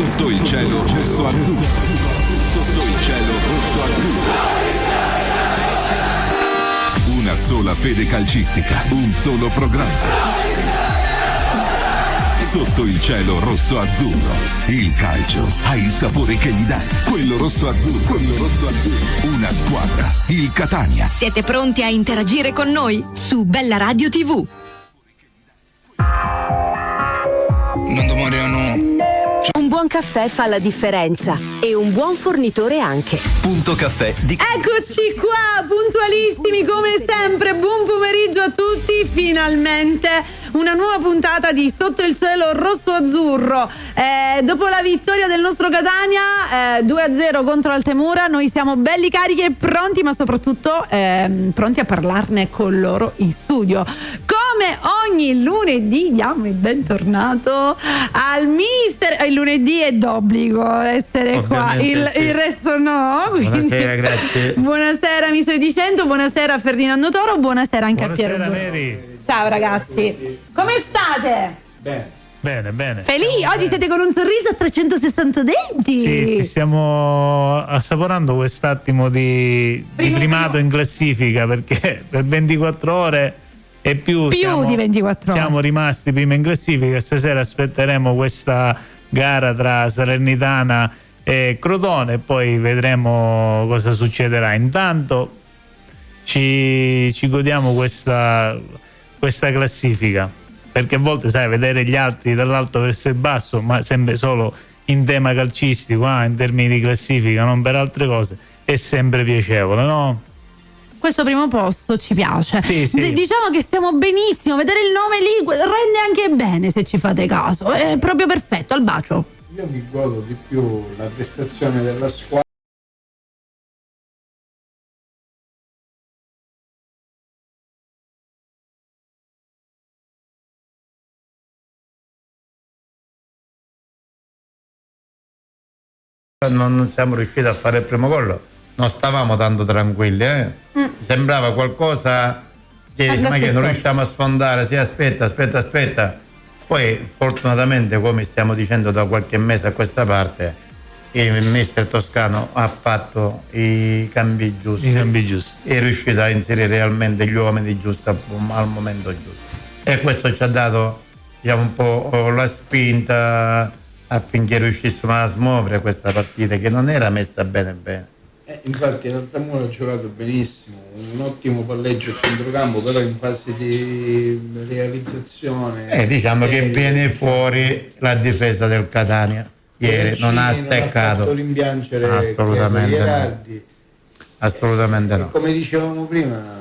Sotto il cielo rosso azzurro. Sotto il cielo rosso azzurro. Una sola fede calcistica, un solo programma. Sotto il cielo rosso azzurro. Il calcio ha il sapore che gli dà. Quello rosso azzurro. Quello rosso azzurro. Una squadra. Il Catania. Siete pronti a interagire con noi? Su Bella Radio TV. Non domoriano. Un buon caffè fa la differenza e un buon fornitore anche. Punto Caffè di... Eccoci qua, puntualissimi come sempre. Buon pomeriggio a tutti. Finalmente una nuova puntata di Sotto il cielo rosso azzurro. Dopo la vittoria del nostro Catania 2-0 contro Altemura, noi siamo belli carichi e pronti, ma soprattutto pronti a parlarne con loro in studio. Come ogni lunedì diamo il bentornato al mister. Il lunedì è d'obbligo essere qua, il resto no. Buonasera, grazie. Buonasera mister Di Cento, buonasera Ferdinando Toro, buonasera anche a Piero. Mary. Ciao ragazzi, come state? Bene. Felici? Oggi siete con un sorriso a 360 denti. Sì, ci stiamo assaporando quest'attimo di primato in classifica, perché per 24 ore e più di 24 ore siamo rimasti prima in classifica. Stasera aspetteremo questa gara tra Salernitana e Crotone e poi vedremo cosa succederà. Intanto ci godiamo questa classifica, perché a volte, sai, vedere gli altri dall'alto verso il basso, ma sempre solo in tema calcistico, in termini di classifica, non per altre cose, è sempre piacevole, no? Questo primo posto ci piace. Sì. Diciamo che stiamo benissimo. Vedere il nome lì rende anche bene, se ci fate caso. È proprio perfetto. Al bacio. Io mi godo di più la prestazione della squadra. Non siamo riusciti a fare il primo gol, non stavamo tanto tranquilli, sembrava qualcosa che non riusciamo a sfondare. Sì, aspetta, poi fortunatamente, come stiamo dicendo da qualche mese a questa parte, il mister Toscano ha fatto i cambi giusti, è riuscito a inserire realmente gli uomini giusti al momento giusto, e questo ci ha dato, diciamo, un po' la spinta affinché riuscissimo a smuovere questa partita che non era messa bene. Infatti l'Altamura ha giocato benissimo, un ottimo palleggio a centrocampo, però in fase di realizzazione diciamo che viene fuori la difesa del Catania ieri, non ha steccato, non ha fatto rimpiangere assolutamente no. Come dicevamo prima,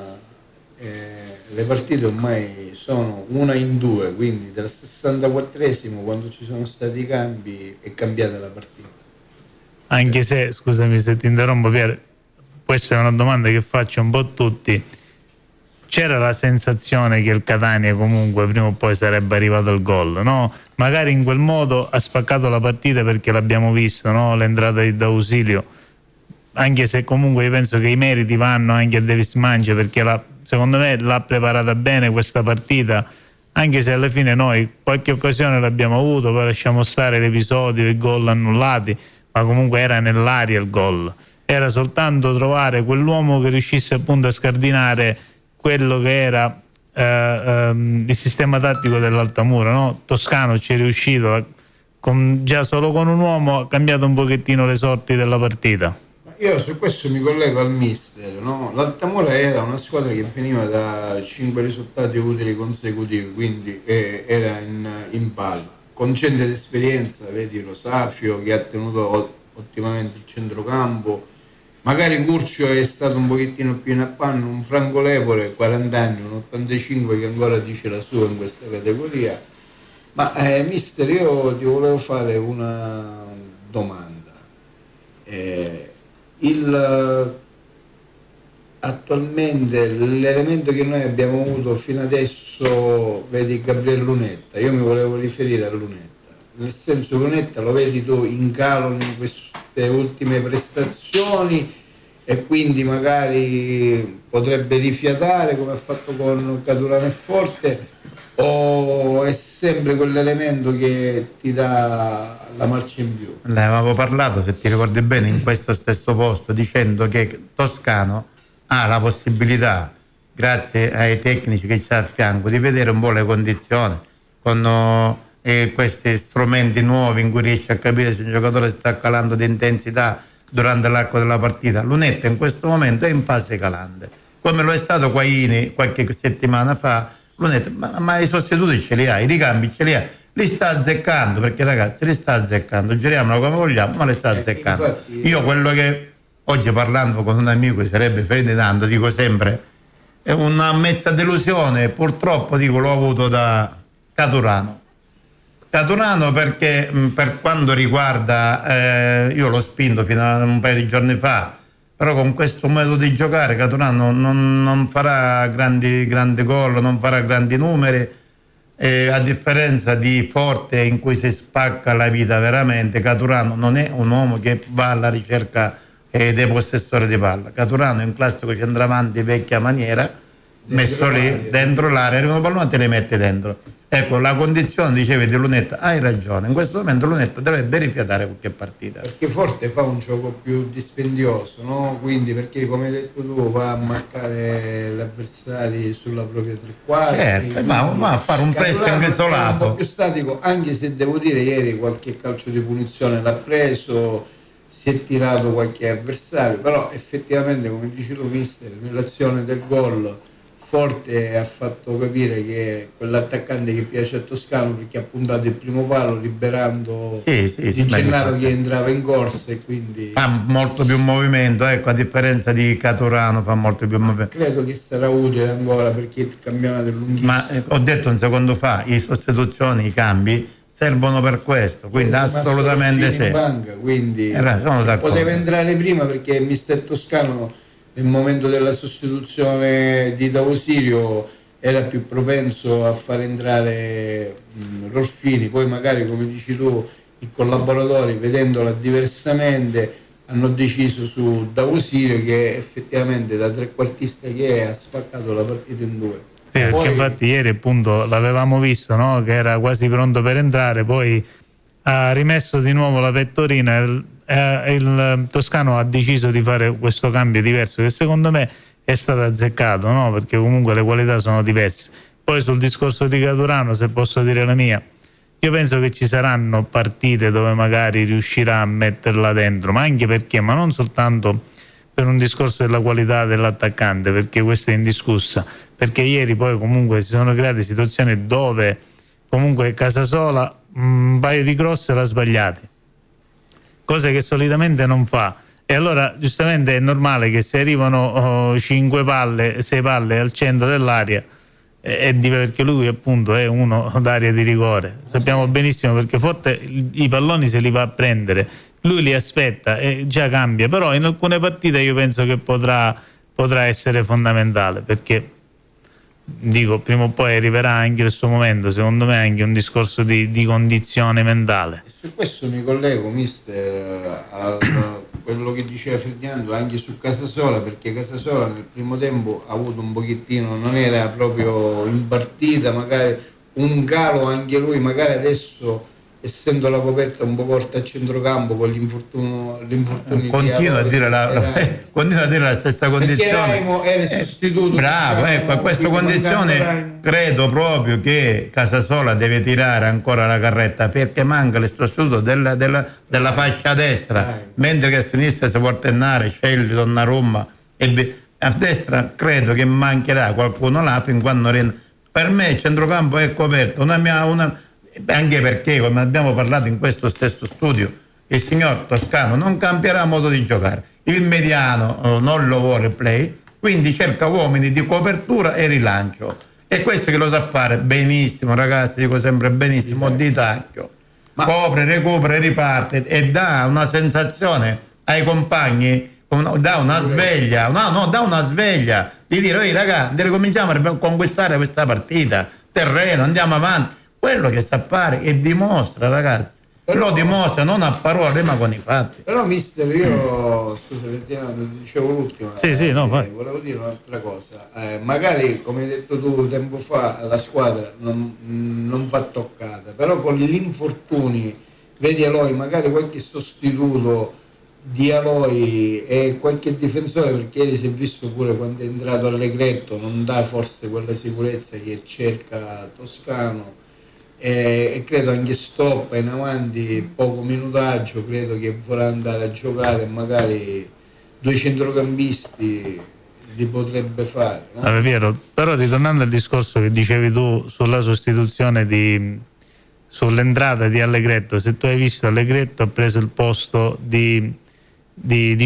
le partite ormai sono una in due, quindi dal 64esimo, quando ci sono stati i cambi, è cambiata la partita. Anche se, scusami se ti interrompo Pier, questa è una domanda che faccio un po' a tutti. C'era la sensazione che il Catania comunque prima o poi sarebbe arrivato al gol, no? Magari in quel modo ha spaccato la partita, perché l'abbiamo visto, no? L'entrata di D'Ausilio, anche se comunque io penso che i meriti vanno anche a Davis Mangia, perché secondo me l'ha preparata bene questa partita, anche se alla fine noi qualche occasione l'abbiamo avuto, poi lasciamo stare l'episodio, i gol annullati, ma comunque era nell'aria il gol. Era soltanto trovare quell'uomo che riuscisse appunto a scardinare quello che era il sistema tattico dell'Altamura, no? Toscano ci è riuscito, già solo con un uomo ha cambiato un pochettino le sorti della partita. Io su questo mi collego al mister, no? L'Altamura era una squadra che veniva da 5 risultati utili consecutivi, quindi era in palla, con gente d'esperienza, vedi Rosafio che ha tenuto ottimamente il centrocampo, magari Curcio è stato un pochettino più in affanno, un Franco Lepore 40 anni, un 85 che ancora dice la sua in questa categoria. Ma mister, io ti volevo fare una domanda. Attualmente l'elemento che noi abbiamo avuto fino adesso, vedi Gabriele Lunetta, io mi volevo riferire a Lunetta, nel senso Lunetta lo vedi tu in calo in queste ultime prestazioni e quindi magari potrebbe rifiatare come ha fatto con Caturano e Forte, o è sempre quell'elemento che ti dà la marcia in più? Ne avevamo parlato, se ti ricordi bene, in questo stesso posto, dicendo che Toscano ha la possibilità, grazie ai tecnici che c'ha a fianco, di vedere un po' le condizioni con questi strumenti nuovi in cui riesce a capire se un giocatore sta calando di intensità durante l'arco della partita. Lunetta in questo momento è in fase calante, come lo è stato Quaini qualche settimana fa. Lunetta, ma i sostituti ce li ha, i ricambi ce li ha, li sta azzeccando, perché ragazzi li sta azzeccando, giriamolo come vogliamo, ma li sta azzeccando. Infatti, io quello che oggi, parlando con un amico che sarebbe Ferdinando, dico sempre, è una mezza delusione, purtroppo dico, l'ho avuto da Caturano, perché per quanto riguarda, io l'ho spinto fino a un paio di giorni fa, però con questo metodo di giocare Caturano non farà grandi gol, non farà grandi numeri, a differenza di Forte, in cui si spacca la vita veramente. Caturano non è un uomo che va alla ricerca dei possessori di palla. Caturano è un classico centravanti vecchia maniera, messo lì dentro l'area, arriva un pallone e te le mette dentro. Ecco, la condizione, dicevi, di Lunetta, hai ragione, in questo momento Lunetta dovrebbe rifiatare qualche partita. Perché Forte fa un gioco più dispendioso, no? Quindi, perché come hai detto tu, va a marcare gli avversari sulla propria tre quarti. Certo, ma a fare un pressing isolato. È un po' più statico, anche se devo dire ieri qualche calcio di punizione l'ha preso, si è tirato qualche avversario, però effettivamente, come dici tu, mister, nell'azione del gol Forte ha fatto capire che quell'attaccante che piace a Toscano, perché ha puntato il primo palo liberando Di Gennaro che entrava in corsa, e quindi fa molto più movimento, ecco, a differenza di Caturano fa molto più movimento. Credo che sarà utile ancora, perché il campionato è lunghissimo. Ma ho detto un secondo fa, i sostituzioni, i cambi servono per questo, quindi assolutamente sì. Banca, quindi sono d'accordo. Poteva entrare prima, perché mister Toscano nel momento della sostituzione di D'Ausilio era più propenso a far entrare Rolfini. Poi magari, come dici tu, i collaboratori, vedendola diversamente, hanno deciso su D'Ausilio, che effettivamente da trequartista che è ha spaccato la partita in due. Sì, perché infatti ieri appunto l'avevamo visto, no? Che era quasi pronto per entrare, poi ha rimesso di nuovo la pettorina. Il Toscano ha deciso di fare questo cambio diverso, che secondo me è stato azzeccato, no? Perché comunque le qualità sono diverse. Poi sul discorso di Caturano, se posso dire la mia, io penso che ci saranno partite dove magari riuscirà a metterla dentro, ma anche perché, ma non soltanto per un discorso della qualità dell'attaccante, perché questa è indiscussa, perché ieri poi comunque si sono create situazioni dove comunque Casasola un paio di cross l'ha sbagliati, cose che solitamente non fa, e allora giustamente è normale che se arrivano 5 palle, 6 palle al centro dell'area, perché lui appunto è uno d'area di rigore, sappiamo benissimo, perché Forte i palloni se li va a prendere, lui li aspetta e già cambia, però in alcune partite io penso che potrà essere fondamentale, perché dico, prima o poi arriverà anche il suo momento, secondo me anche un discorso di condizione mentale. Su questo mi collego, mister, a quello che diceva Ferdinando anche su Casasola, perché Casasola nel primo tempo ha avuto un pochettino, non era proprio in partita, magari un calo anche lui, magari adesso essendo la coperta un po' corta a centrocampo con l'infortunio continua a dire la stessa condizione, era il sostituto, bravo, ecco, a questa condizione credo proprio che Casasola deve tirare ancora la carretta, perché manca il sostituto della fascia destra, mentre che a sinistra si può alternare Scelli, Donnarumma, e a destra credo che mancherà qualcuno là fin quando per me il centrocampo è coperto, anche perché, come abbiamo parlato in questo stesso studio, il signor Toscano non cambierà modo di giocare, il mediano non lo vuole play, quindi cerca uomini di copertura e rilancio, e questo che lo sa fare benissimo, ragazzi, dico sempre benissimo, di tacchio, copre, recupera, riparte e dà una sensazione ai compagni, dà una sveglia, dà una sveglia di dire: ehi ragazzi, ricominciamo a conquistare questa partita, terreno, andiamo avanti. Quello che sa fare e dimostra, ragazzi, lo dimostra non a parole ma con i fatti. Però mister, io scusa dicevo l'ultima, Sì, no, vai. volevo dire un'altra cosa, magari come hai detto tu tempo fa la squadra non va toccata, però con gli infortuni vedi Eloy, magari qualche sostituto di Eloy e qualche difensore, perché ieri si è visto pure quando è entrato Allegretto, non dà forse quella sicurezza che cerca Toscano, e credo anche Stoppa in avanti, poco minutaggio, credo che vorrà andare a giocare, magari 2 centrocampisti li potrebbe fare, no? Vabbè, Piero, però ritornando al discorso che dicevi tu sulla sostituzione sull'entrata di Allegretto, se tu hai visto, Allegretto ha preso il posto di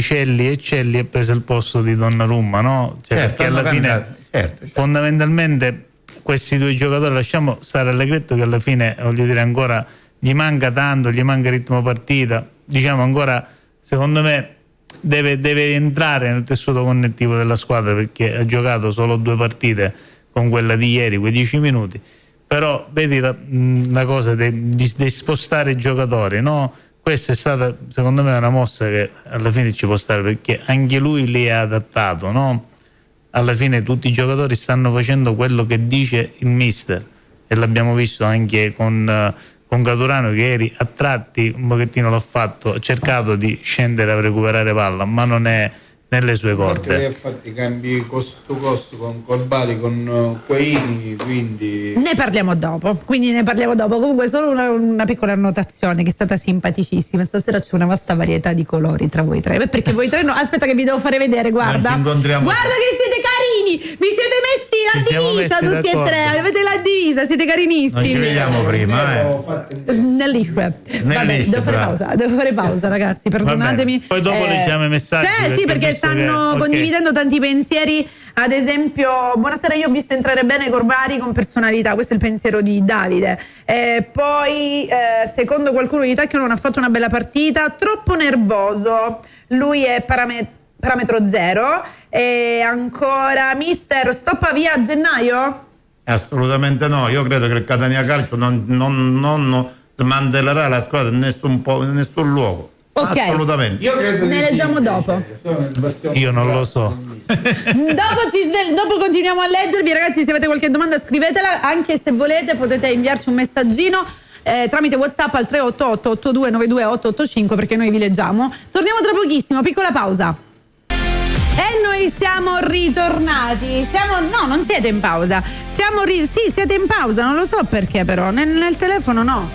Celli e Celli ha preso il posto di Donnarumma, no? Cioè, Certo, perché alla fine certo. fondamentalmente questi due giocatori, lasciamo stare Allegretto che alla fine, voglio dire, ancora gli manca tanto, gli manca ritmo partita, diciamo ancora, secondo me deve entrare nel tessuto connettivo della squadra, perché ha giocato solo 2 partite con quella di ieri, quei 10 minuti, però vedi la cosa di spostare i giocatori, no? Questa è stata secondo me una mossa che alla fine ci può stare, perché anche lui li ha adattato, no? Alla fine tutti i giocatori stanno facendo quello che dice il mister, e l'abbiamo visto anche con Caturano, che ieri a tratti un pochettino l'ha fatto, ha cercato di scendere a recuperare palla, ma non è nelle sue corde. Infatti cambi costo to costo con Corbari, con Quaini, quindi Ne parliamo dopo. Comunque solo una piccola annotazione che è stata simpaticissima. Stasera c'è una vasta varietà di colori tra voi tre. Perché voi tre no, aspetta che vi devo fare vedere, guarda. Guarda che siete carini! Vi siete messi la divisa tutti e tre. Avete la divisa, siete carinissimi. Non ci vediamo prima, Snellisce. Vabbè, devo fare pausa, ragazzi, perdonatemi. Poi dopo leggiamo i messaggi. Sì, perché stanno condividendo tanti pensieri. Ad esempio, buonasera, io ho visto entrare bene Corbari con personalità, questo è il pensiero di Davide. Poi secondo qualcuno di Tacchio non ha fatto una bella partita, troppo nervoso, lui è parametro 0. E ancora mister, stoppa via a gennaio? Assolutamente no, io credo che il Catania Calcio non smantellerà la squadra in nessun luogo. Ok, assolutamente. io credo ne leggiamo dopo. Io non lo so. Dopo continuiamo a leggervi, ragazzi. Se avete qualche domanda scrivetela, anche se volete potete inviarci un messaggino tramite WhatsApp al 388 8292 885, perché noi vi leggiamo. Torniamo tra pochissimo, piccola pausa. E noi siamo ritornati. No, non siete in pausa. Sì, siete in pausa, non lo so perché, però nel telefono no.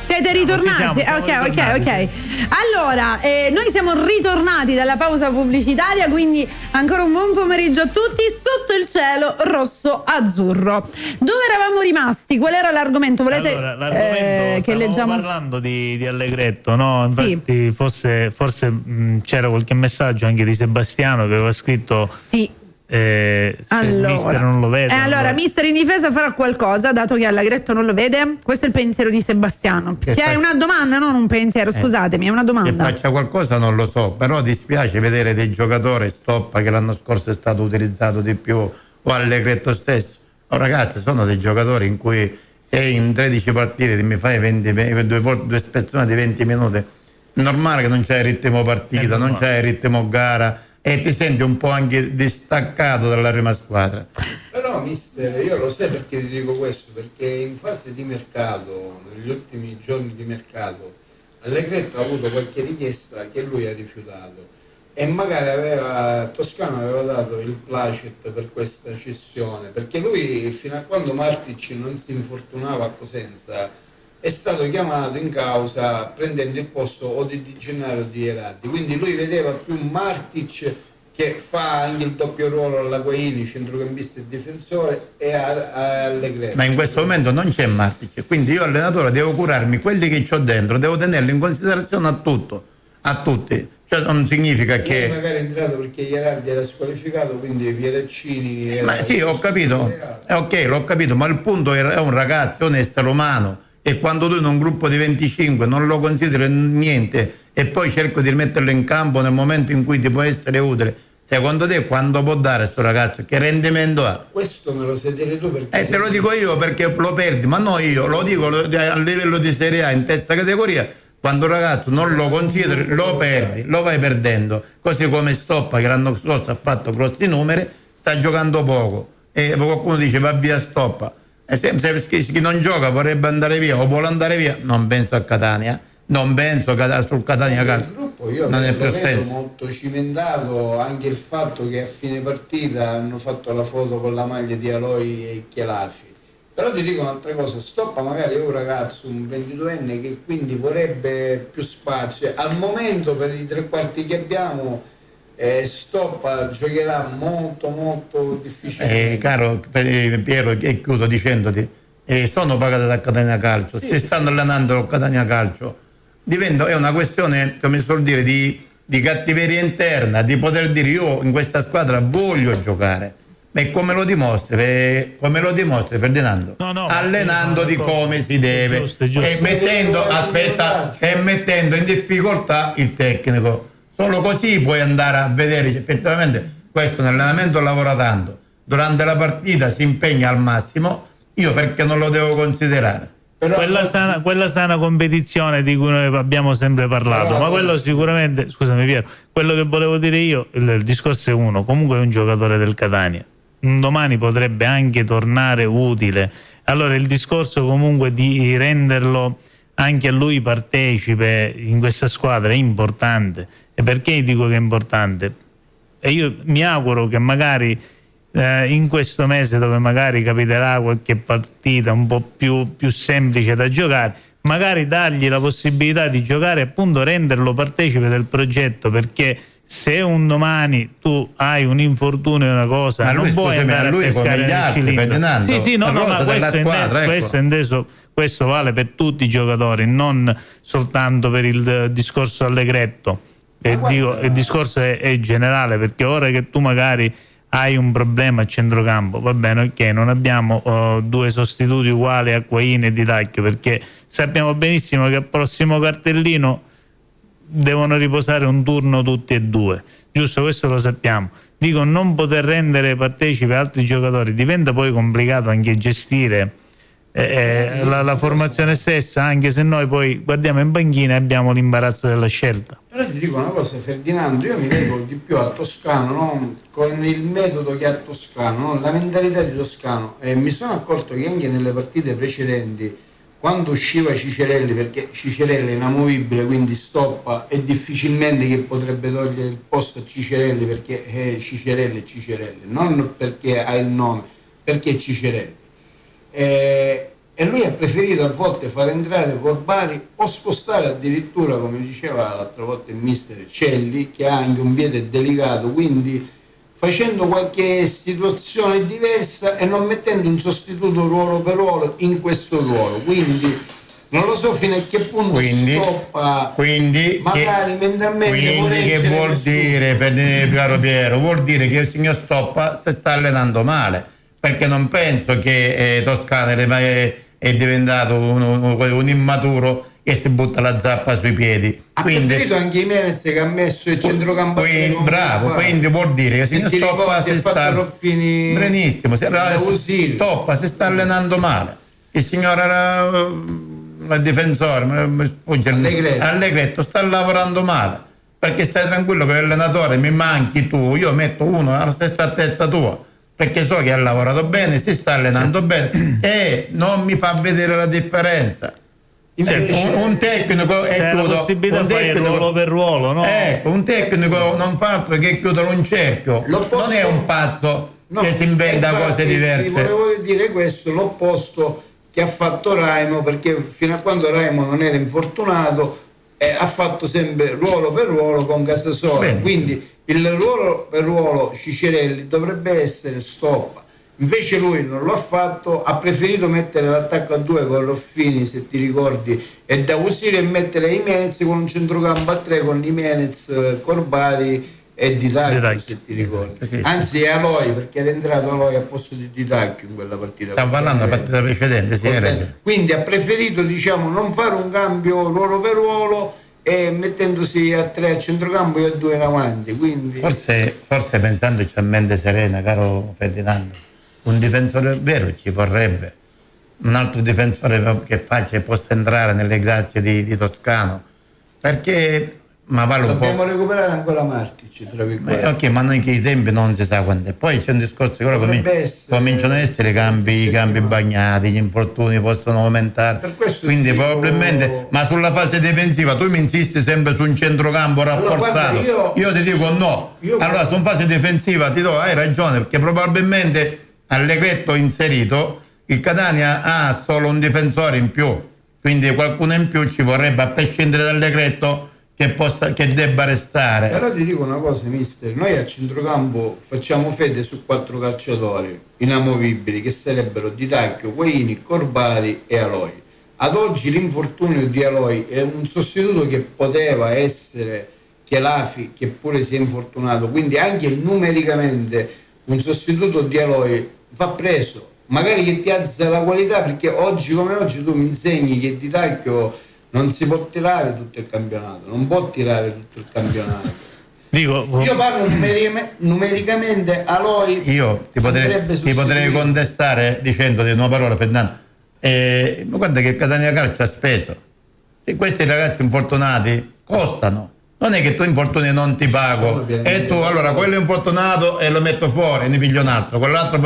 Siete ritornati? Ok. Allora, noi siamo ritornati dalla pausa pubblicitaria, quindi ancora un buon pomeriggio a tutti sotto il cielo rosso-azzurro. Dove eravamo rimasti? Qual era l'argomento? Volete l'argomento, che leggiamo? Parlando di Allegretto, no? Infatti forse c'era qualche messaggio anche di Sebastiano che aveva scritto sì. Se il mister non lo vede. Allora, mister in difesa farà qualcosa, dato che Allegretto non lo vede? Questo è il pensiero di Sebastiano. È una domanda, non un pensiero, scusatemi, è una domanda. Che faccia qualcosa non lo so, però dispiace vedere dei giocatori, Stoppa che l'anno scorso è stato utilizzato di più, o Allegretto stesso. Oh, ragazzi, sono dei giocatori in cui se in 13 partite mi fai 2 spezzoni di 20 minuti, è normale che non c'è ritmo partita, non c'è ritmo gara, e ti senti un po' anche distaccato dalla prima squadra. Però mister, io lo sai perché ti dico questo, perché in fase di mercato, negli ultimi giorni di mercato, Allegretto ha avuto qualche richiesta che lui ha rifiutato, e magari Toscano aveva dato il placet per questa cessione, perché lui fino a quando Martic non si infortunava a Cosenza è stato chiamato in causa prendendo il posto o di Di Gennaro o di Ierardi, quindi lui vedeva più Martic, che fa anche il doppio ruolo alla Guaini, centrocampista e difensore, e a Allegretto. Ma in questo momento non c'è Martic, quindi io allenatore devo curarmi quelli che ho dentro, devo tenerli in considerazione a tutti. Cioè non significa che magari è entrato perché Ierardi era squalificato, quindi Pieraccini ma sì, ho capito, ok, l'ho capito, ma il punto è un ragazzo, è un essere umano, e quando tu in un gruppo di 25 non lo consideri niente e poi cerco di metterlo in campo nel momento in cui ti può essere utile, Secondo te quando può dare sto ragazzo? Che rendimento ha? Questo me lo sai dire tu perché... Te lo dico io perché lo perdi, ma no, io lo dico a livello di Serie A in terza categoria. Quando un ragazzo non lo consideri, lo perdi, lo vai perdendo. Così come Stoppa, che l'anno scorso ha fatto grossi numeri, sta giocando poco. E qualcuno dice va via Stoppa. E se chi non gioca vorrebbe andare via o vuole andare via, non penso a Catania. Non penso sul Catania il gruppo io non è più vedo senso. molto cimentato, anche il fatto che a fine partita hanno fatto la foto con la maglia di Aloi e Chielafi. Però ti dico un'altra cosa, Stoppa magari è un ragazzo, un 22enne che quindi vorrebbe più spazio. Al momento per i tre quarti che abbiamo Stoppa giocherà molto difficile. Caro Piero, e chiudo dicendoti, sono pagate da Catania Calcio, si stanno allenando con Catania Calcio. È una questione, come si suol dire, di cattiveria interna, di poter dire io in questa squadra voglio giocare. E come lo dimostri Ferdinando? No, allenandoti come si deve, giusto. e mettendo in difficoltà il tecnico. Solo così puoi andare a vedere se effettivamente questo nell'allenamento lavora tanto, durante la partita si impegna al massimo. Io perché non lo devo considerare? Quella sana competizione di cui noi abbiamo sempre parlato, ma quello sicuramente, scusami Piero, quello che volevo dire io, il discorso è uno, comunque è un giocatore del Catania, un domani potrebbe anche tornare utile, allora il discorso comunque di renderlo anche a lui partecipe in questa squadra è importante. E perché dico che è importante? E io mi auguro che magari in questo mese, dove magari capiterà qualche partita un po' più semplice da giocare, magari dargli la possibilità di giocare, appunto renderlo partecipe del progetto, perché se un domani tu hai un infortunio o una cosa, non puoi andare a pescare nel cilindro. Sì, no, ma questo vale per tutti i giocatori, non soltanto per il discorso Allegretto. Il discorso è generale, perché ora che tu magari hai un problema a centrocampo, va bene, ok, non abbiamo due sostituti uguali a Quaini e Di Tacchio, perché sappiamo benissimo che al prossimo cartellino devono riposare un turno tutti e due, giusto? Questo lo sappiamo. Dico, non poter rendere partecipe altri giocatori, diventa poi complicato anche gestire la formazione stessa, anche se noi poi guardiamo in panchina e abbiamo l'imbarazzo della scelta. Però ti dico una cosa, Ferdinando, io mi leggo di più a Toscano, no? Con il metodo che ha Toscano, no? La mentalità di Toscano, e mi sono accorto che anche nelle partite precedenti, quando usciva Cicerelli, perché Cicerelli è inamovibile, quindi Stoppa, è difficilmente che potrebbe togliere il posto a Cicerelli, perché è Cicerelli, non perché ha il nome, perché è Cicerelli. E lui ha preferito a volte far entrare Corbari o spostare addirittura, come diceva l'altra volta il mister, Celli, che ha anche un piede delicato, quindi facendo qualche situazione diversa e non mettendo un sostituto ruolo per ruolo in questo ruolo, quindi non lo so fino a che punto Stoppa magari mentalmente che vuol dire, caro Piero, vuol dire che il signor Stoppa si sta allenando male, perché non penso che Toscano è diventato un immaturo che si butta la zappa sui piedi. Ha preferito anche Jimenez che ha messo il centrocampo. Bravo, quindi vuol dire che il signor Stoppa si sta benissimo, Stoppa si sta allenando male. Il signor il difensore Allegretto sta lavorando male, perché stai tranquillo che l'allenatore mi manchi tu, io metto uno alla stessa testa tua, perché so che ha lavorato bene, si sta allenando bene e non mi fa vedere la differenza. Un tecnico è ruolo per ruolo, no? Un tecnico non fa altro che chiudere un cerchio, non è un pazzo che si inventa cose diverse. Volevo dire questo, l'opposto che ha fatto Raimo, perché fino a quando Raimo non era infortunato ha fatto sempre ruolo per ruolo con Casasola, quindi il ruolo per ruolo Cicerelli dovrebbe essere Stoppa, invece lui non lo ha fatto, ha preferito mettere l'attacco a due con Roffini, se ti ricordi, e Dausile, e mettere Jimenez con un centrocampo a tre con Jimenez, Corbari e Di Tacchio, se ti ricordi. Anzi è Aloi, perché era entrato Aloi al posto di Di Tacchio in quella partita. Stiamo parlando della partita precedente, quindi ha preferito, diciamo, non fare un cambio ruolo per ruolo e mettendosi a 3 a centrocampo e a 2 in avanti, quindi forse pensandoci a mente serena, caro Ferdinando, un difensore vero ci vorrebbe, un altro difensore che possa entrare nelle grazie di Toscano, perché vale un dobbiamo po'. recuperare ancora Martic, tra virgolette. Ok, ma anche i tempi non si sa quando. Poi c'è un discorso che ora cominciano ad essere i campi bagnati, gli infortuni possono aumentare, quindi probabilmente, ma sulla fase difensiva tu mi insisti sempre su un centrocampo rafforzato. Allora, io ti dico no. Allora su fase difensiva hai ragione, perché probabilmente Allegretto inserito, il Catania ha solo un difensore in più, quindi qualcuno in più ci vorrebbe, a prescindere dal Allegretto, che debba restare. Però ti dico una cosa, mister, noi a centrocampo facciamo fede su 4 calciatori inamovibili, che sarebbero Di Tacchio, Guaini, Corbari e Aloi. Ad oggi l'infortunio di Aloi è un sostituto che poteva essere Chielafi, che pure si è infortunato, quindi anche numericamente un sostituto di Aloi va preso, magari che ti alza la qualità, perché oggi come oggi tu mi insegni che Di Tacchio non si può tirare tutto il campionato, non può tirare tutto il campionato. Io parlo numericamente, Aloi. Io ti potrei contestare dicendoti una parola, Ferdinando. Ma guarda che Catania Calcio ha speso. E questi ragazzi infortunati costano. Non è che tu infortuni non ti pago e tu allora quello infortunato e lo metto fuori, ne piglio un altro, quell'altro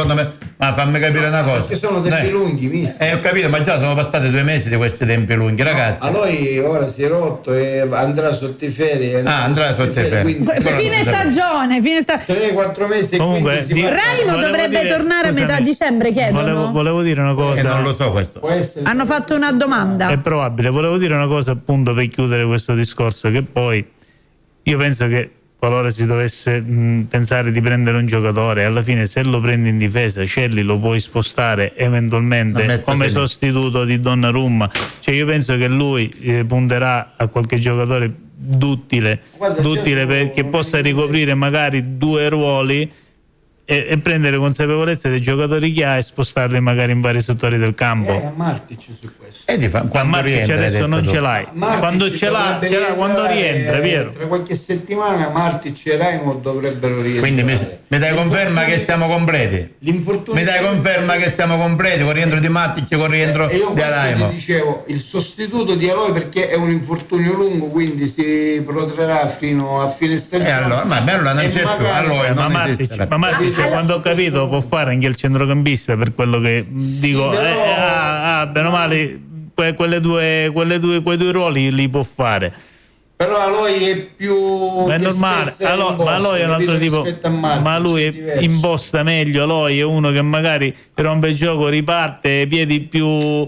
ma fammi capire una cosa. Perché sono tempi lunghi, mister. Ho capito, ma già sono passati 2 mesi di questi tempi lunghi, ragazzi. Allora ora si è rotto e andrà sotto i ferie. Andrà sotto i ferie. Fine stagione, 3-4 mesi. Comunque, Raimo dovrebbe tornare a metà dicembre, chiedono. Volevo dire una cosa. Non lo so questo. Hanno fatto una domanda. È probabile. Volevo dire una cosa appunto per chiudere questo discorso, che poi io penso che qualora si dovesse pensare di prendere un giocatore, alla fine se lo prendi in difesa, Celli lo puoi spostare eventualmente come sostituto di Donnarumma. Cioè io penso che lui punterà a qualche giocatore duttile perché possa ricoprire magari 2 ruoli e prendere consapevolezza dei giocatori che ha e spostarli magari in vari settori del campo. A Martic su questo. Quando Martic rientra, adesso non ce l'hai. Quando ce l'ha quando rientra, vero? Tra qualche settimana Martic e Raimo dovrebbero rientrare. Quindi mi dai conferma che siamo completi? Mi dai conferma che siamo completi con il rientro di Martic, con il rientro di Raimo? Ti dicevo, il sostituto di Aloi, perché è un infortunio lungo, quindi si protrarrà fino a fine stagione. Allora non c'è più. Allora, ma Martic quando ho capito può fare anche il centrocampista, per quello che dico, bene o male quei due ruoli li può fare. Però Aloi è più è normale, ma Aloi è un altro tipo, ma lui imposta meglio. Aloi è uno che magari rompe il gioco, riparte, piedi più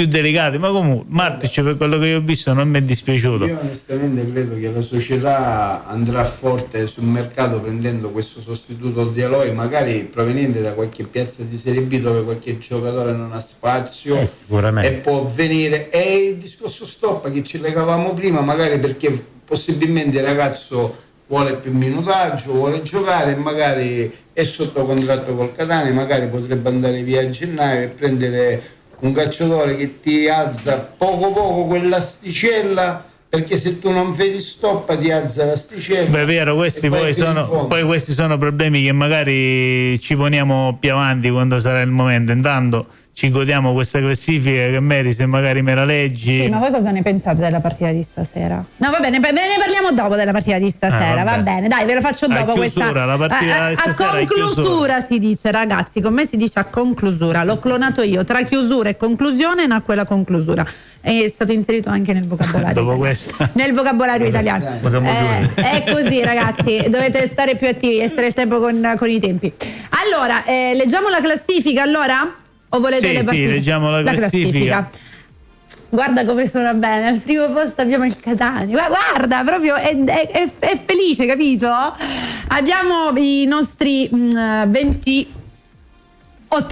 delicati, ma comunque Martic, per quello che io ho visto, non mi è dispiaciuto. Io onestamente credo che la società andrà forte sul mercato prendendo questo sostituto di Aloi, magari proveniente da qualche piazza di Serie B dove qualche giocatore non ha spazio, sicuramente. E può venire. E il discorso stop che ci legavamo prima, magari perché possibilmente il ragazzo vuole più minutaggio, vuole giocare, magari è sotto contratto col Catania, magari potrebbe andare via a gennaio e prendere un calciatore che ti alza poco quell'asticella, perché se tu non vedi stop ti alza l'asticella. Beh, vero, questi questi sono problemi che magari ci poniamo più avanti quando sarà il momento. Intanto ci godiamo questa classifica che Mary, se magari me la leggi. Sì, ma voi cosa ne pensate della partita di stasera? No, va bene, ne parliamo dopo della partita di stasera, va bene, dai, ve lo faccio dopo questa. La partita di stasera a conclusura si dice, ragazzi, con me si dice a conclusura, l'ho clonato io, tra chiusura e conclusione nacque la conclusura. È stato inserito anche nel vocabolario dopo questa. Nel vocabolario italiano. È così, ragazzi, dovete stare più attivi, essere il tempo con i tempi. Allora, leggiamo la classifica allora? O volete le partite? Sì, leggiamo la classifica. Guarda come suona bene, al primo posto abbiamo il Catania, guarda, proprio è felice, capito? Abbiamo i nostri 28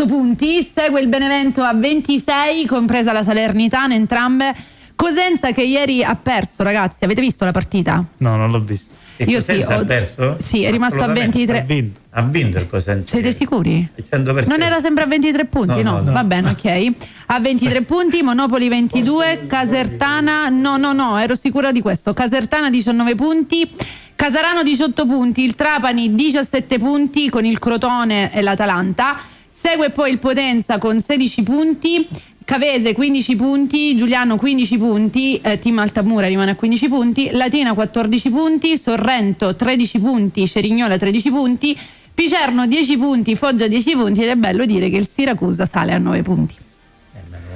punti, segue il Benevento a 26, compresa la Salernitana, entrambe. Cosenza che ieri ha perso, ragazzi, avete visto la partita? No, non l'ho vista. E Io Cosenza ha perso? Sì, è rimasto a 23. Ha vinto il Cosenza. Siete sicuri? 100%. Non era sempre a 23 punti? No. Va bene, ok. A 23 punti, Monopoli 22, Casertana, no, ero sicura di questo. Casertana 19 punti, Casarano 18 punti, il Trapani 17 punti con il Crotone e l'Atalanta. Segue poi il Potenza con 16 punti, Cavese 15 punti, Giuliano 15 punti, Team Altamura rimane a 15 punti, Latina 14 punti, Sorrento 13 punti, Cerignola 13 punti, Picerno 10 punti, Foggia 10 punti ed è bello dire che il Siracusa sale a 9 punti.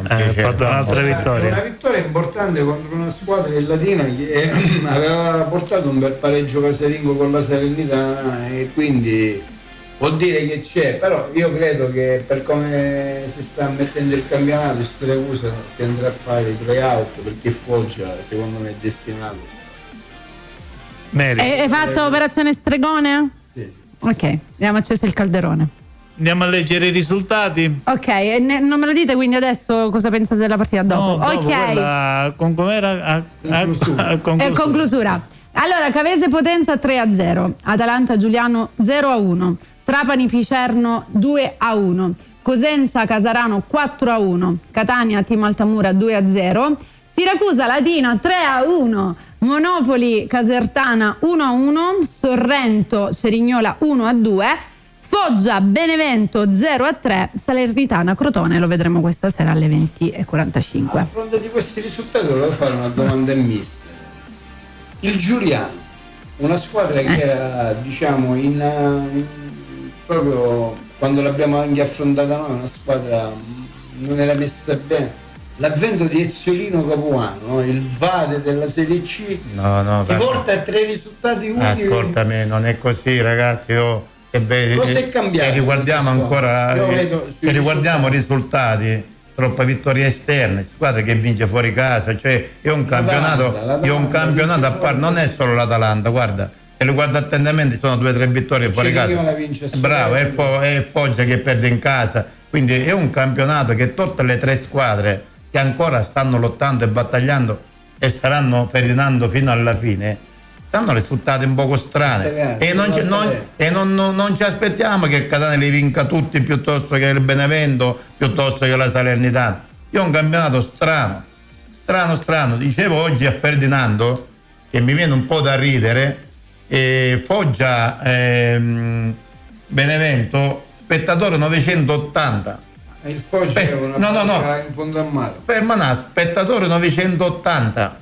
Ha fatto un'altra vittoria. Una vittoria importante contro una squadra del Latina che aveva portato un bel pareggio casalingo con la Salernitana e quindi vuol dire che c'è, però io credo che per come si sta mettendo il campionato il Siracusa si andrà a fare i play-out perché Foggia secondo me è destinato. Hai fatto operazione stregone? Sì. Ok, abbiamo acceso il calderone. Andiamo a leggere i risultati. Ok, non me lo dite quindi adesso cosa pensate della partita dopo? No, dopo ok. Con com'era? Conclusura. Allora, Cavese Potenza 3-0, Atalanta Giuliano 0-1, Trapani Picerno 2-1, Cosenza Casarano 4-1, Catania Team Altamura 2-0, Siracusa Latina 3-1, Monopoli Casertana 1-1, Sorrento Cerignola 1-2, Foggia Benevento 0-3, Salernitana Crotone lo vedremo questa sera alle 20:45. A fronte di questi risultati volevo fare una domanda in mister. Il Giuliano, una squadra che era diciamo proprio quando l'abbiamo anche affrontata noi, una squadra non era messa bene. L'avvento di Eziolino Capuano, no? Il Vade della Serie C, ti porta a 3 risultati utili. Ascoltami, non è così ragazzi. Cosa è cambiato? Se riguardiamo ancora, se riguardiamo i risultati, troppa vittoria esterne, squadra che vince fuori casa, cioè è un campionato, a parte, non è solo l'Atalanta, guarda, se lo guarda attentamente sono 2 o 3 vittorie fuori casa. Bravo, è Foggia che perde in casa, quindi è un campionato che tutte le 3 squadre che ancora stanno lottando e battagliando e staranno ferinando fino alla fine. Stanno risultati un poco strani e non ci aspettiamo che il Catania li vinca tutti piuttosto che il Benevento, piuttosto che la Salernitana. È un campionato strano. Dicevo oggi a Ferdinando che mi viene un po' da ridere, Foggia Benevento spettatore 980. Il Foggia è una in fondo al mare. Permanà, spettatore 980.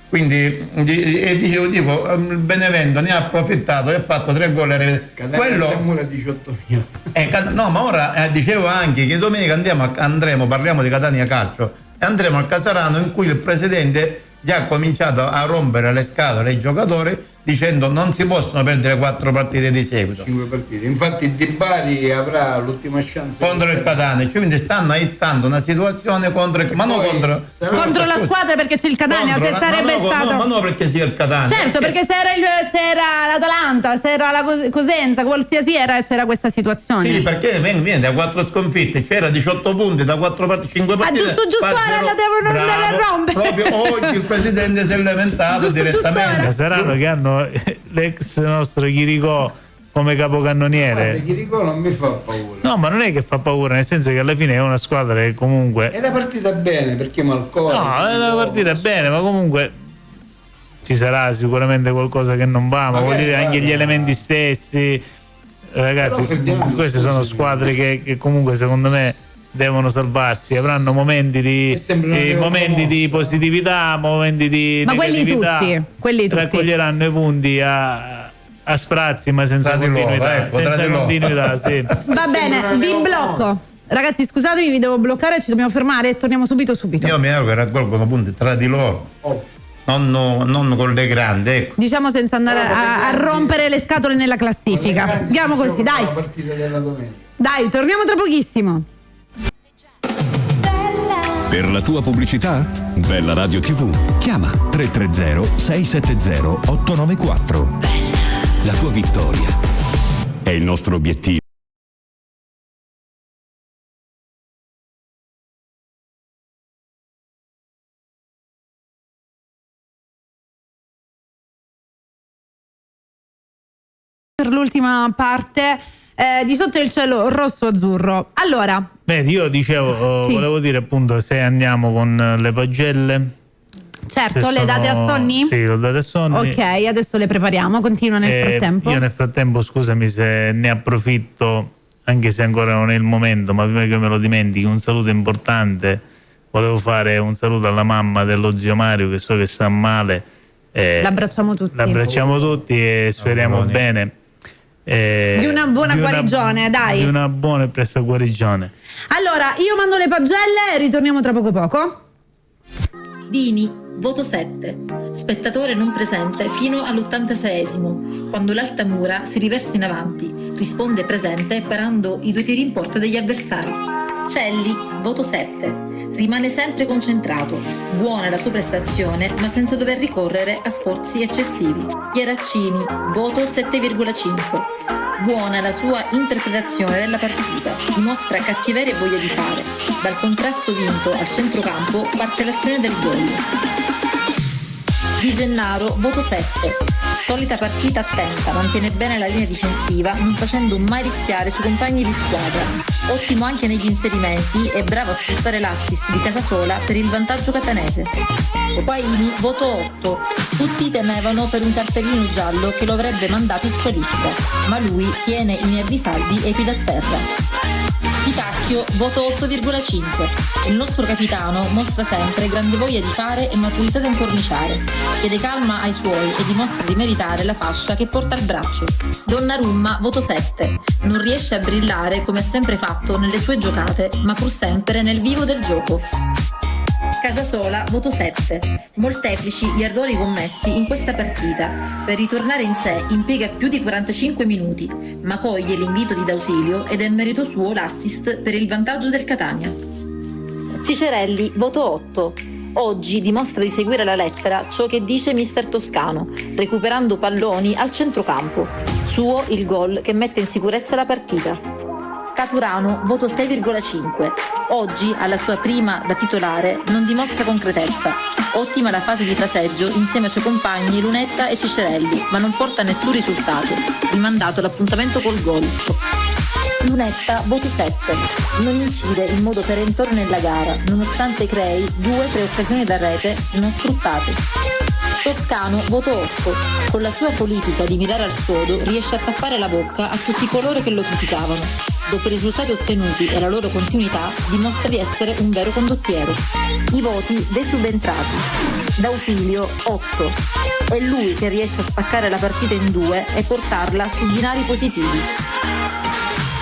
Quindi dico, il Benevento ne ha approfittato e ha fatto 3 gol. Quello 18.000. No, ma ora dicevo anche che domenica andremo, parliamo di Catania Calcio, e andremo al Casarano in cui il presidente già ha cominciato a rompere le scatole ai giocatori dicendo non si possono perdere 4 partite di seguito. 5 partite. Infatti Di Bari avrà l'ultima chance contro il Catania, quindi stanno aizzando una situazione contro la squadra perché c'è il Catania, se sarebbe stato ma no perché sia il Catania. Certo, perché se era l'Atalanta, se era la Cosenza, qualsiasi c'era questa situazione. Sì, perché viene da 4 sconfitte, c'era 18 punti da 4 partite, 5 partite. Giusto ora la devono rompere. Proprio oggi il presidente si è lamentato direttamente. Caserano che hanno l'ex nostro Chiricò come capocannoniere. Chiricò non mi fa paura. No, ma non è che fa paura, nel senso che alla fine è una squadra che comunque è una partita bene perché Malcore. No, è una partita bene, ma comunque ci sarà sicuramente qualcosa che non va, ma voglio dire anche gli elementi stessi. Ragazzi, queste sono squadre che comunque secondo me devono salvarsi, avranno momenti di positività, momenti di negatività, quelli tutti raccoglieranno i punti a sprazzi ma senza continuità, sì. Va bene, vi blocco. Ragazzi, scusatemi, vi devo bloccare, ci dobbiamo fermare e torniamo subito. Io mi auguro che raccolgono punti tra di loro, non con le grandi, ecco. Diciamo senza andare a rompere le scatole nella classifica. Andiamo così, dai. Dai, torniamo tra pochissimo. Per la tua pubblicità? Bella Radio TV. Chiama 330 670 894. La tua vittoria è il nostro obiettivo. per l'ultima parte di Sotto il cielo rosso-azzurro. Allora, vedi, io dicevo, sì. volevo dire appunto se andiamo con le pagelle. certo, le date a Sonny? Sì, le date a Sonny. Ok, adesso le prepariamo, continua nel frattempo. Io nel frattempo, scusami se ne approfitto, anche se ancora non è il momento, ma prima che me lo dimentichi, un saluto importante. Volevo fare un saluto alla mamma dello zio Mario, che so che sta male. L'abbracciamo tutti. E speriamo bene. Di una buona guarigione, dai. Di una buona e presta guarigione. Allora, io mando le pagelle e ritorniamo tra poco. Dini, voto 7. Spettatore non presente fino all'86esimo, quando l'Altamura si riversa in avanti, risponde presente parando i 2 tiri in porta degli avversari. Celli, voto 7. Rimane sempre concentrato, buona la sua prestazione ma senza dover ricorrere a sforzi eccessivi. Pieraccini, voto 7,5. Buona la sua interpretazione della partita, dimostra cattiveria e voglia di fare. Dal contrasto vinto al centrocampo parte l'azione del gol. Di Gennaro, voto 7. Solita partita attenta, mantiene bene la linea difensiva, non facendo mai rischiare i suoi compagni di squadra. Ottimo anche negli inserimenti e bravo a sfruttare l'assist di Casasola per il vantaggio catanese. Paini, voto 8. Tutti temevano per un cartellino giallo che lo avrebbe mandato in squalifica, ma lui tiene i nervi saldi e i piedi a terra. Di Pacchio, voto 8,5. Il nostro capitano mostra sempre grande voglia di fare e maturità da incorniciare. Chiede calma ai suoi e dimostra di meritare la fascia che porta al braccio. Donnarumma, voto 7. Non riesce a brillare come ha sempre fatto nelle sue giocate, ma pur sempre nel vivo del gioco. Casasola, voto 7. Molteplici gli ardori commessi in questa partita. Per ritornare in sé impiega più di 45 minuti, ma coglie l'invito di D'Ausilio ed è merito suo l'assist per il vantaggio del Catania. Cicerelli, voto 8. Oggi dimostra di seguire alla lettera ciò che dice mister Toscano, recuperando palloni al centrocampo. Suo il gol che mette in sicurezza la partita. Caturano, voto 6,5. Oggi, alla sua prima da titolare, non dimostra concretezza. Ottima la fase di fraseggio insieme ai suoi compagni Lunetta e Cicerelli, ma non porta nessun risultato. Rimandato l'appuntamento col gol. Lunetta, voto 7. Non incide in modo perentorio nella gara, nonostante crei 2-3 occasioni da rete non sfruttate. Toscano, voto 8. Con la sua politica di mirare al sodo riesce a tappare la bocca a tutti coloro che lo criticavano. Dopo i risultati ottenuti e la loro continuità, dimostra di essere un vero condottiero. I voti dei subentrati. D'Ausilio, 8. È lui che riesce a spaccare la partita in 2 e portarla su binari positivi.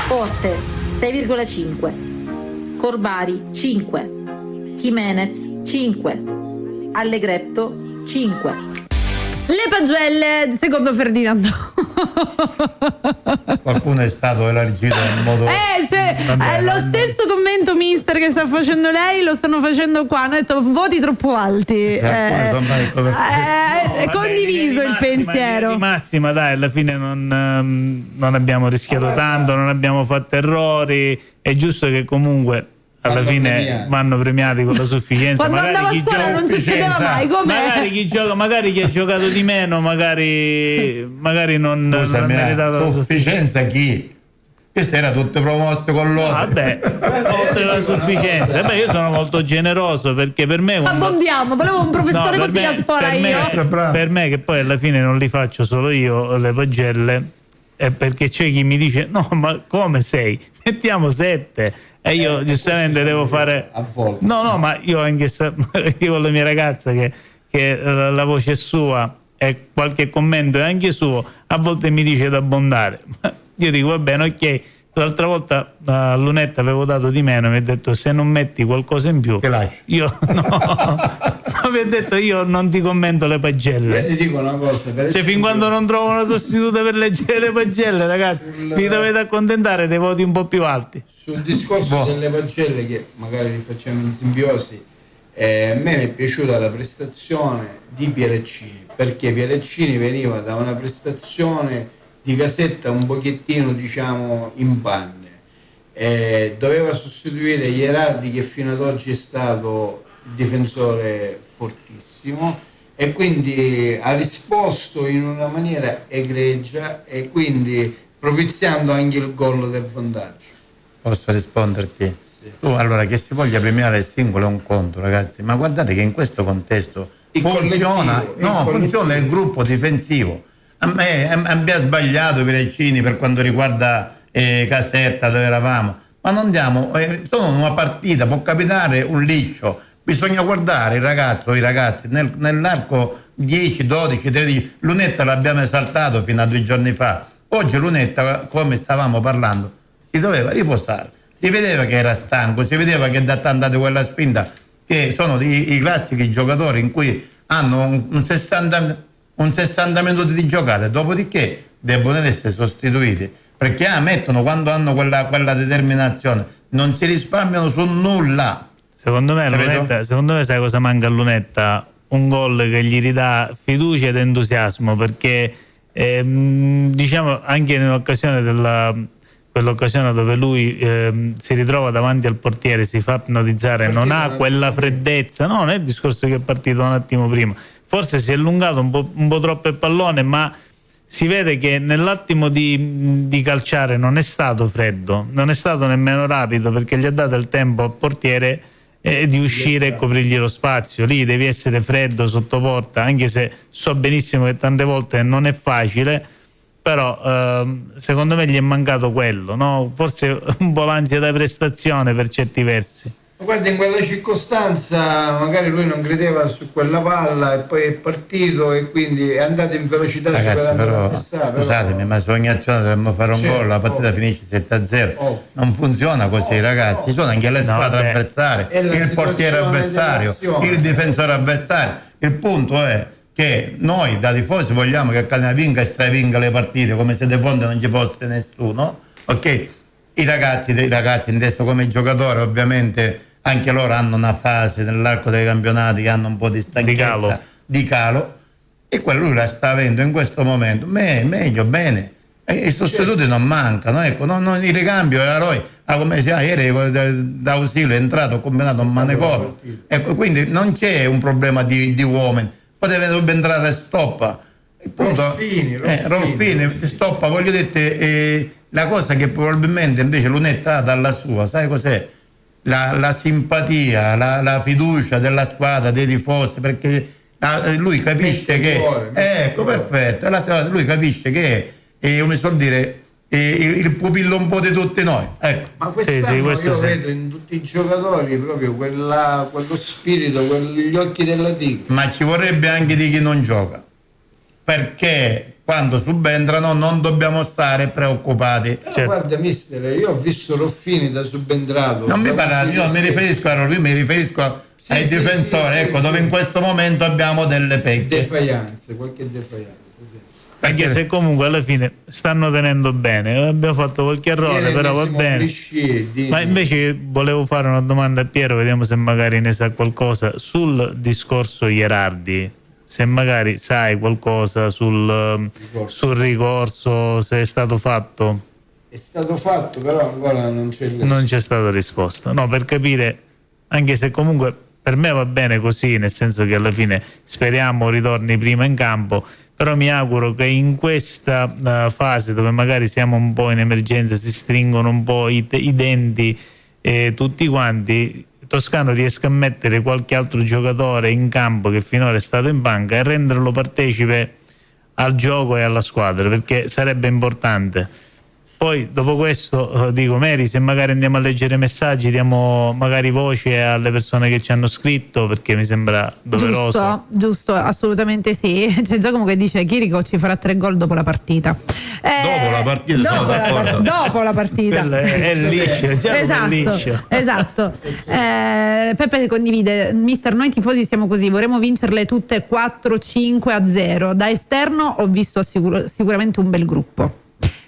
Porter, 6,5. Corbari, 5. Jimenez, 5. Allegretto, 5. Le pagelle secondo Ferdinando. Qualcuno è stato elargito in modo lo stesso commento mister che sta facendo lei lo stanno facendo qua. Hanno detto voti troppo alti. Condiviso il pensiero di massima, dai, alla fine non abbiamo rischiato tanto, non abbiamo fatto errori. È giusto che comunque alla fine vanno premiati con la sufficienza. Quando andava a scuola non succedeva mai. Magari chi ha giocato di meno, magari non ha meritato la sufficienza. Chi? Queste era tutte promosse con loro. Vabbè, oltre la sufficienza. Beh, io sono molto generoso perché per me abbondiamo, volevo un professore così a scuola per me che poi alla fine non li faccio solo io le pagelle, è perché c'è chi mi dice no, ma come 6? Mettiamo 7. E io giustamente devo fare no, ma io anche io con la mia ragazza che la voce è sua e qualche commento è anche suo, a volte mi dice da abbondare. Io dico va bene, ok. L'altra volta a Lunetta avevo dato di meno, mi ha detto se non metti qualcosa in più io no mi ha detto io non ti commento le pagelle. Io ti dico una cosa, fin quando non trovo una sostituta per leggere le pagelle, ragazzi, vi dovete accontentare dei voti un po' più alti. Sul discorso delle pagelle, che magari li facciamo in simbiosi, a me mi è piaciuta la prestazione di Pieraccini, perché Pieraccini veniva da una prestazione di casetta un pochettino diciamo in panne, doveva sostituire Gherardi che fino ad oggi è stato difensore fortissimo, e quindi ha risposto in una maniera egregia e quindi propiziando anche il gol del vantaggio. Posso risponderti? Sì. Tu, allora, che si voglia premiare il singolo è un conto, ragazzi, ma guardate che in questo contesto funziona il gruppo difensivo. A me abbia sbagliato i Virecini per quanto riguarda Caserta, dove eravamo, ma non andiamo, sono una partita, può capitare un liscio, bisogna guardare il ragazzo o i ragazzi nell'arco 10, 12, 13. Lunetta l'abbiamo esaltato fino a 2 giorni fa, oggi Lunetta, come stavamo parlando, si doveva riposare, si vedeva che era stanco, si vedeva che da andate quella spinta, che sono i classici giocatori in cui hanno un 60 minuti di giocata, dopodiché debbono essere sostituiti, perché mettono, quando hanno quella determinazione, non si risparmiano su nulla. Secondo me sai cosa manca a Lunetta? Un gol che gli ridà fiducia ed entusiasmo, perché diciamo anche in occasione quell'occasione dove lui si ritrova davanti al portiere, si fa ipnotizzare, non ha quella freddezza, no, non è il discorso che è partito un attimo prima, forse si è allungato un po' troppo il pallone, ma si vede che nell'attimo di calciare non è stato freddo, non è stato nemmeno rapido, perché gli ha dato il tempo al portiere di uscire e coprirgli lo spazio. Lì devi essere freddo sotto porta, anche se so benissimo che tante volte non è facile, però secondo me gli è mancato quello, no? Forse un po' l'ansia da prestazione per certi versi. Guarda, in quella circostanza magari lui non credeva su quella palla e poi è partito e quindi è andato in velocità. Ragazzi, però scusatemi, ma su ogni azione dovremmo fare un gol, la partita finisce 7-0. Non funziona così, ragazzi, sono anche le squadre avversarie, il portiere avversario, il difensore avversario. Il punto è che noi da tifosi vogliamo che il Catania vinca e stravinca le partite, come se de fondo non ci fosse nessuno, ok? I ragazzi inteso come i giocatori, ovviamente anche loro hanno una fase nell'arco dei campionati che hanno un po' di stanchezza, di calo, e quello lui la sta avendo in questo momento meglio, bene, e i sostituti non mancano, ecco, non il ricambio come si ieri da ausilio è entrato, combinato un Manecova, ecco, quindi non c'è un problema di uomini, dovrebbe entrare Stoppa, il punto Rolfini, Stoppa, voglio dire, la cosa che probabilmente invece Lunetta ha dalla sua, sai cos'è? La simpatia, la fiducia della squadra, dei tifosi, perché lui capisce che ecco, perfetto, lui capisce che è, come so dire, il pupillo un po' di tutti noi, ecco. Ma quest'anno io vedo in tutti i giocatori proprio quello spirito, gli occhi della tigre. Ma ci vorrebbe anche di chi non gioca, perché quando subentrano non dobbiamo stare preoccupati. Guarda mister, io ho visto Roffini da subentrato. Non mi parla, io mi riferisco a Roffini, mi riferisco ai difensori, ecco, dove in questo momento abbiamo delle pecche. Qualche defaglianza. Perché se comunque alla fine stanno tenendo bene, abbiamo fatto qualche errore, però va bene. Ma invece volevo fare una domanda a Piero, vediamo se magari ne sa qualcosa sul discorso Gherardi. Se magari sai qualcosa sul ricorso, se è stato fatto. È stato fatto, però ancora non c'è stata risposta. No, per capire, anche se comunque per me va bene così, nel senso che alla fine speriamo ritorni prima in campo, però mi auguro che in questa fase dove magari siamo un po' in emergenza, si stringono un po' i denti tutti quanti, Toscano riesca a mettere qualche altro giocatore in campo che finora è stato in banca e renderlo partecipe al gioco e alla squadra, perché sarebbe importante. Poi dopo questo dico, Mary, se magari andiamo a leggere messaggi, diamo magari voce alle persone che ci hanno scritto, perché mi sembra doveroso. Giusto, assolutamente sì. C'è Giacomo che dice Chirico ci farà 3 gol dopo la partita. Dopo la partita, sono d'accordo. Dopo la partita. È liscio, esatto. Peppe condivide, mister, noi tifosi siamo così, vorremmo vincerle tutte 4-5-0. Da esterno ho visto sicuramente un bel gruppo.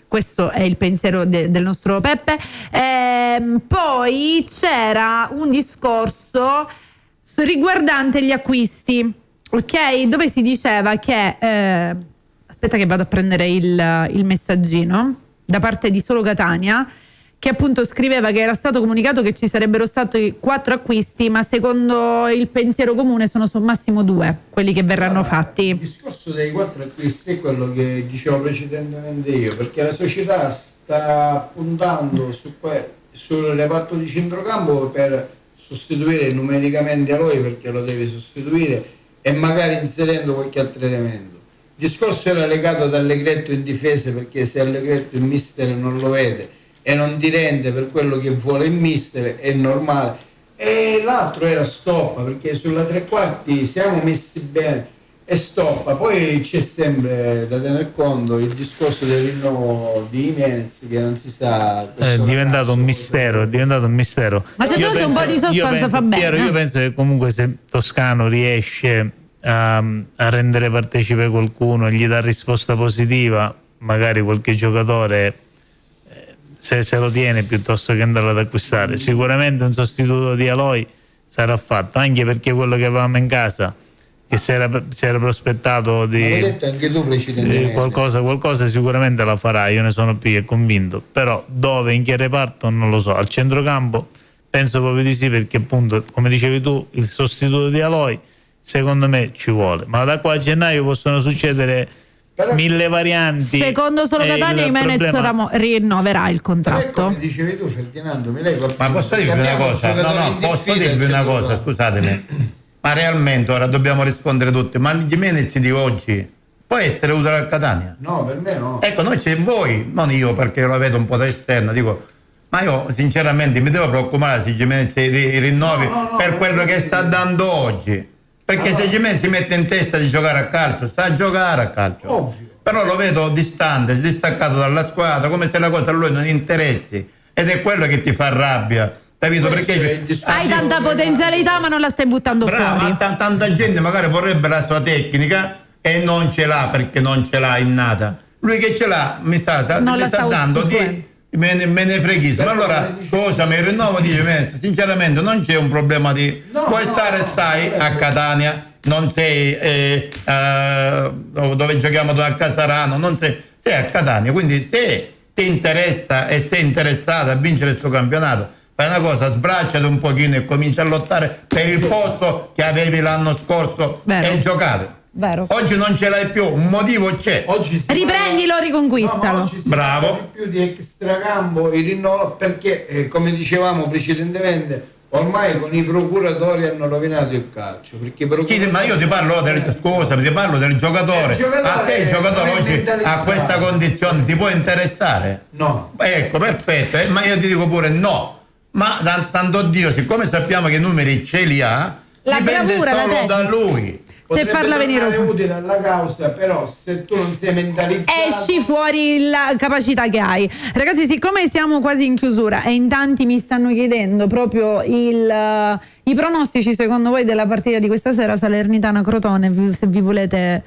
Questo è il pensiero del nostro Peppe. Poi c'era un discorso riguardante gli acquisti, ok? Dove si diceva che aspetta che vado a prendere il messaggino da parte di Solo Catania, che appunto scriveva che era stato comunicato che ci sarebbero stati 4 acquisti, ma secondo il pensiero comune sono massimo 2 quelli che verranno fatti. Il discorso dei 4 acquisti è quello che dicevo precedentemente io, perché la società sta puntando sul reparto di centrocampo per sostituire numericamente Aloy, perché lo deve sostituire, e magari inserendo qualche altro elemento. Il discorso era legato ad Allegretto in difesa, perché se Allegretto il mister non lo vede e non ti rende per quello che vuole il mister, è normale. E l'altro era Stoppa, perché sulla tre quarti siamo messi bene e Stoppa. Poi c'è sempre da tener conto il discorso del rinnovo di Jimenez, che non si sa, è diventato un mistero. Ma c'è tutto un po' di suspense, fa bene. Piero, io penso che comunque se Toscano riesce a rendere partecipe qualcuno e gli dà risposta positiva, magari qualche giocatore se lo tiene piuttosto che andarlo ad acquistare. Sicuramente un sostituto di Aloy sarà fatto, anche perché quello che avevamo in casa, che si era prospettato di detto anche tu precedentemente, qualcosa sicuramente la farà, io ne sono più che convinto, però dove, in che reparto non lo so. Al centrocampo penso proprio di sì, perché appunto, come dicevi tu, il sostituto di Aloy secondo me ci vuole, ma da qua a gennaio possono succedere 1000 varianti. Secondo solo Catania, Jimenez rinnoverà il contratto. Come dicevi tu, Ferdinando, mi leggo. Ma posso dirvi una cosa? Posso dirvi una cosa, scusatemi. Ma realmente ora dobbiamo rispondere tutti. Ma il Jimenez di oggi può essere utile al Catania? No, per me no. Ecco, noi voi, non io, perché lo vedo un po' da esterno, dico, ma io sinceramente mi devo preoccupare se Jimenez rinnovi per quello che sta dando oggi. Perché se Jimenez si mette in testa di giocare a calcio, sa giocare a calcio. Ovvio. Però lo vedo distante, distaccato dalla squadra, come se la cosa a lui non interessi. Ed è quello che ti fa rabbia. Capito? Perché hai tanta potenzialità, ma non la stai buttando fuori. Tanta gente magari vorrebbe la sua tecnica e non ce l'ha, perché non ce l'ha innata. Lui che ce l'ha mi sta dando di me ne freghismo. Ma allora cosa mi rinnovo di Jimenez? Sinceramente non c'è un problema di vuoi stai a Catania, non sei dove giochiamo a Casarano, non sei a Catania, quindi se ti interessa e sei interessato a vincere questo campionato, fai una cosa, sbracciati un pochino e comincia a lottare per il posto che avevi l'anno scorso. Vero. E giocavi. Vero. Oggi non ce l'hai più, un motivo c'è. Riprendilo, riconquistalo. Oggi si bravo. parla di più di extracampo, il rinnovo, perché come dicevamo precedentemente, ormai con i procuratori hanno rovinato il calcio. Perché sì, ma io ti parlo ti parlo del giocatore. A te il giocatore oggi a questa condizione ti può interessare? No. Ecco, perfetto. Ma io ti dico pure no. Ma tanto Dio, siccome sappiamo che i numeri ce li ha, dipende solo da lui. Se farla venire utile alla causa, però se tu non sei mentalizzato esci fuori la capacità che hai. Ragazzi, siccome siamo quasi in chiusura e in tanti mi stanno chiedendo proprio i pronostici secondo voi della partita di questa sera Salernitana-Crotone, se vi volete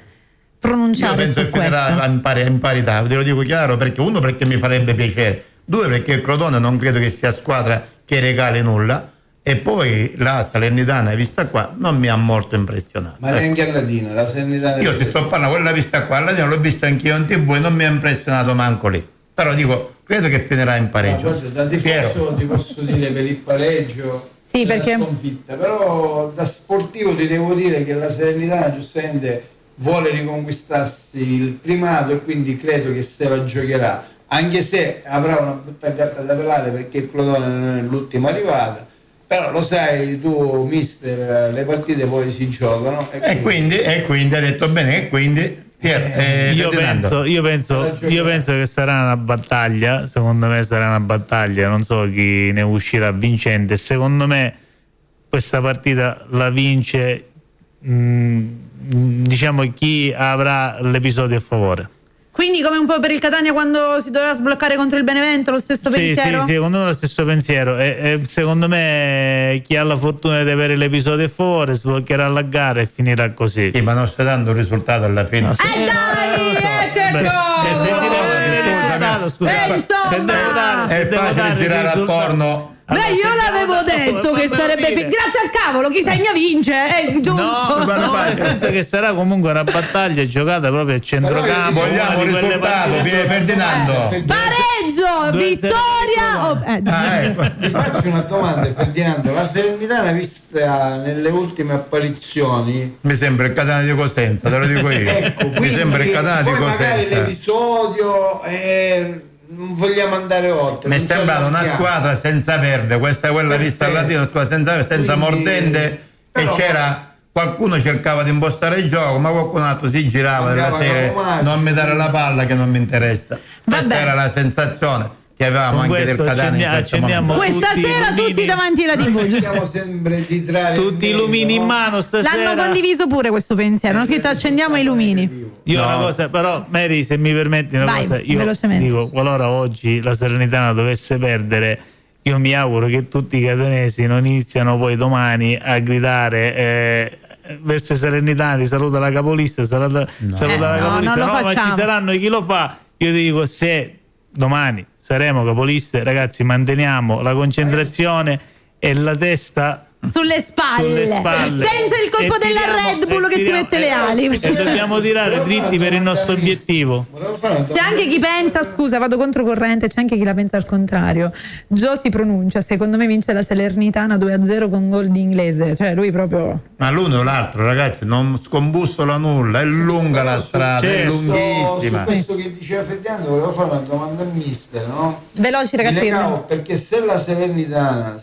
pronunciare. Io penso su che finirà in parità, te lo dico chiaro, perché uno, perché mi farebbe piacere, due, perché il Crotone non credo che sia squadra che regali nulla. E poi la Salernitana vista qua non mi ha molto impressionato. Ma neanche a Latina, la Salernitana. Io ti sto parlando, quella vista qua, a Latina l'ho vista anch'io in TV e non mi ha impressionato manco lì. Però dico, credo che finirà in pareggio. Guarda, da tifoso ti posso dire per il pareggio, sì, perché sconfitta, però da sportivo ti devo dire che la Salernitana giustamente vuole riconquistarsi il primato e quindi credo che se la giocherà, anche se avrà una brutta carta da pelare perché il Crotone non è l'ultima arrivata. Però lo sai tu, mister, le partite poi si giocano. E quindi hai detto bene, e quindi io penso che sarà una battaglia, secondo me sarà una battaglia, non so chi ne uscirà vincente. Secondo me questa partita la vince diciamo chi avrà l'episodio a favore. Quindi come un po' per il Catania quando si doveva sbloccare contro il Benevento, lo stesso pensiero? Sì, secondo me lo stesso pensiero. E secondo me chi ha la fortuna di avere l'episodio a favore sbloccherà la gara e finirà così. Sì, ma non stai dando un risultato alla fine. No, è facile girare attorno Beh, io l'avevo detto che sarebbe grazie al cavolo chi segna vince, giusto? No, nel senso che sarà comunque una battaglia giocata proprio a centrocampo. Vogliamo il risultato, Ferdinando. Pareggio, vittoria. Ti faccio una domanda, Ferdinando. La Salernitana vista nelle ultime apparizioni mi sembra il Catania di Cosenza, te lo dico io. Ecco, mi sembra il Catania di magari Cosenza. l'episodio non vogliamo andare oltre. Mi è sembrata una squadra senza verve, questa è quella vista al latino, una squadra senza mordente, e c'era qualcuno cercava di impostare il gioco, ma qualcun altro si girava della serie, non mi dare la palla che non mi interessa. Questa era la sensazione che avevamo anche del Catania. Questa sera tutti davanti alla TV. Cerchiamo sempre di trarre tutti i lumini in mano stasera. L'hanno condiviso pure questo pensiero, hanno scritto accendiamo i lumini. Io una cosa, però Mary, se mi permetti una cosa, io dico, qualora oggi la Salernitana dovesse perdere, io mi auguro che tutti i catanesi non iniziano poi domani a gridare verso i salernitani, saluta la capolista, saluta la capolista, no, ma ci saranno chi lo fa. Io dico, se domani saremo capoliste, ragazzi, manteniamo la concentrazione e la testa sulle spalle, senza il colpo della Red Bull che ti mette le ali, e dobbiamo tirare dritti per il nostro obiettivo. C'è anche chi pensa, scusa, vado controcorrente, c'è anche chi la pensa al contrario. Gio si pronuncia, secondo me vince la Salernitana 2-0 con gol di Inglese, cioè lui proprio. Ma l'uno o l'altro, ragazzi, non scombussola nulla, è lunga la strada, è lunghissima. Su questo che diceva Ferdinando volevo fare una domanda al mister, no? Veloci ragazzi. Perché se la Salernitana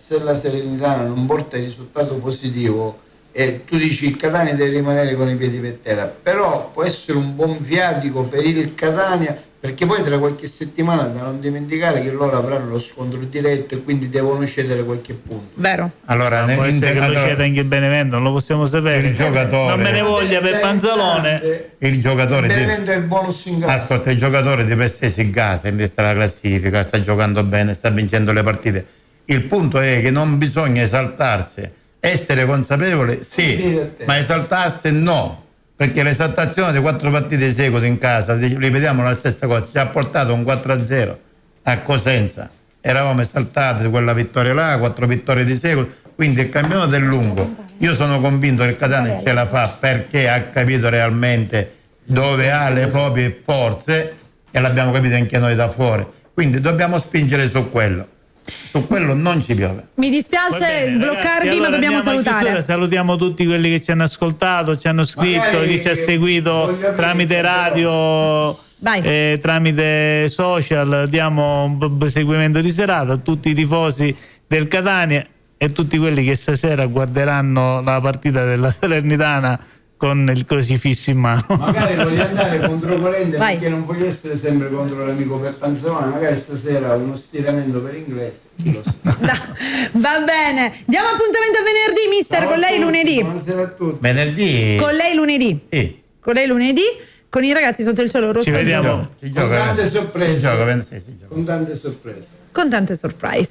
non porta il risultato positivo, e tu dici il Catania deve rimanere con i piedi per terra, però può essere un buon viatico per il Catania, perché poi tra qualche settimana, da non dimenticare che loro avranno lo scontro diretto e quindi devono cedere qualche punto. Vero. Allora, può essere che lo ceda anche il Benevento, non lo possiamo sapere. Il giocatore, non me ne voglia per Panzalone. Il giocatore Benevento è il bonus in casa. Ascolta, il giocatore di per sé si gasa in vista della classifica, sta giocando bene, sta vincendo le partite. Il punto è che non bisogna esaltarsi, essere consapevole sì, ma esaltarsi no, perché l'esaltazione di 4 partite di seguito in casa, ripetiamo la stessa cosa, ci ha portato un 4-0 a Cosenza, eravamo esaltati di quella vittoria là, 4 vittorie di seguito, quindi il cammino è lungo. Io sono convinto che il Catania ce la fa perché ha capito realmente dove ha le proprie forze e l'abbiamo capito anche noi da fuori, quindi dobbiamo spingere su quello. Su quello non ci piove. Mi dispiace bloccarvi, ragazzi, ma dobbiamo salutare. Salutiamo tutti quelli che ci hanno ascoltato, ci hanno scritto, chi ci ha seguito tramite radio, tramite social. Diamo un seguimento di serata a tutti i tifosi del Catania e tutti quelli che stasera guarderanno la partita della Salernitana con il crocifisso in mano. Magari voglio andare controcorrente perché non voglio essere sempre contro l'amico per Panzalone, magari stasera uno stiramento per Inglese, chi lo sa. Va bene, diamo appuntamento a venerdì, mister. Ciao, con lei lunedì. Buonasera a tutti. Venerdì. Con lei lunedì. Sì. Con lei lunedì, con i ragazzi sotto il cielo rosso. Ci vediamo. Con tante sorprese. Si gioca. Con tante sorprese. Con tante surprise.